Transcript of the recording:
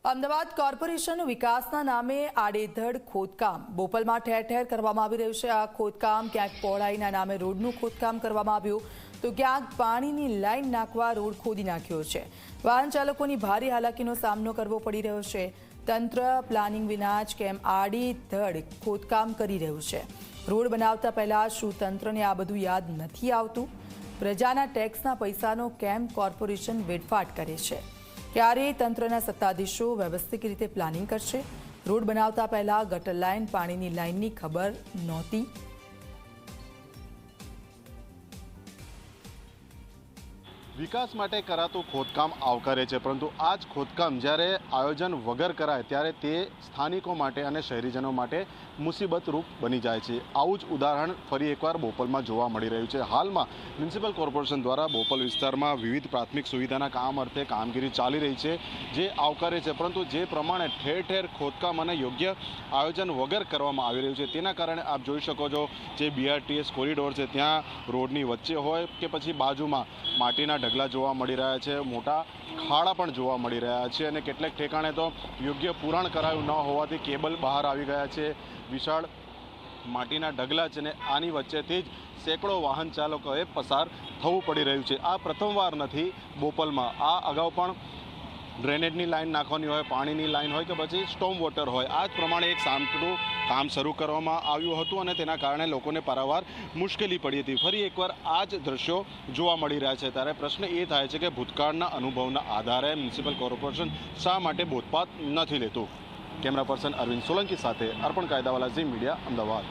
Ahmedabad corporation વિકાસના નામે આડેધડ ખોદકામ બોપલમાં ઠેર ઠેર કરવામાં આવી રહ્યું છે। આ ખોદકામ ક્યાંક પહોળાઈના નામે રોડનું ખોદકામ કરવામાં આવ્યું તો ક્યાંક પાણીની લાઈન નાખવા રોડ ખોદી નાખ્યો છે। વાહન ચાલકોની ભારે હાલાકીનો સામનો કરવો પડી રહ્યો છે। તંત્ર પ્લાનિંગ વિના જ કેમ આડેધડ ખોદકામ કરી રહ્યું છે? રોડ બનાવતા પહેલા શું તંત્રને આ બધું યાદ નથી આવતું? પ્રજાના ટેક્સના પૈસાનો કેમ કોર્પોરેશન વેડફાટ કરે છે? ક્યારે તંત્રના સત્તાધીશો વ્યવસ્થિત રીતે પ્લાનિંગ કરશે? રોડ બનાવતા પહેલા ગટર લાઇન પાણીની લાઇનની ખબર નહોતી? વિકાસ માટે કરાતું ખોદકામ આવકારે છે, પરંતુ આ જ ખોદકામ જ્યારે આયોજન વગર કરાય ત્યારે તે સ્થાનિકો માટે અને શહેરીજનો માટે મુસીબતરૂપ બની જાય છે। આવું જ ઉદાહરણ ફરી એકવાર બોપલમાં જોવા મળી રહ્યું છે। હાલમાં મ્યુનિસિપલ કોર્પોરેશન દ્વારા બોપલ વિસ્તારમાં વિવિધ પ્રાથમિક સુવિધાના કામ અર્થે કામગીરી ચાલી રહી છે, જે આવકારે છે, પરંતુ જે પ્રમાણે ઠેર ઠેર ખોદકામ અને યોગ્ય આયોજન વગર કરવામાં આવી રહ્યું છે તેના કારણે આપ જોઈ શકો છો જે BRTS કોરિડોર છે ત્યાં રોડની વચ્ચે હોય કે પછી બાજુમાં માટીના ઢગલા જોવા મળી રહ્યા છે, મોટા ખાડા પણ જોવા મળી રહ્યા છે અને કેટલાક ઠેકાણે તો યોગ્ય પુરાણ કરાયું ન હોવાથી કેબલ બહાર આવી ગયા છે। વિશાળ માટીના ઢગલા છે અને આની વચ્ચેથી જ સેંકડો વાહન ચાલકોએ પસાર થવું પડી રહ્યું છે। આ પ્રથમવાર નથી બોપલમાં, આ અગાઉ પણ ડ્રેનેજની લાઈન નાખવાની હોય, પાણીની લાઈન હોય કે પછી સ્ટોમ વોટર હોય, આ જ પ્રમાણે એક સામટું કામ શરૂ કરવામાં આવ્યું હતું અને તેના કારણે લોકોને પારાવાર મુશ્કેલી પડી હતી। ફરી એકવાર આ જ દ્રશ્યો જોવા મળી રહ્યા છે, ત્યારે પ્રશ્ન એ થાય છે કે ભૂતકાળના અનુભવના આધારે મ્યુનિસિપલ કોર્પોરેશન શા માટે બોધપાઠ નથી લેતું? કેમેરા પર્સન અરવિંદ સોલંકી સાથે અર્પણ કાયદાવાલા ઝી મીડિયા, અમદાવાદ।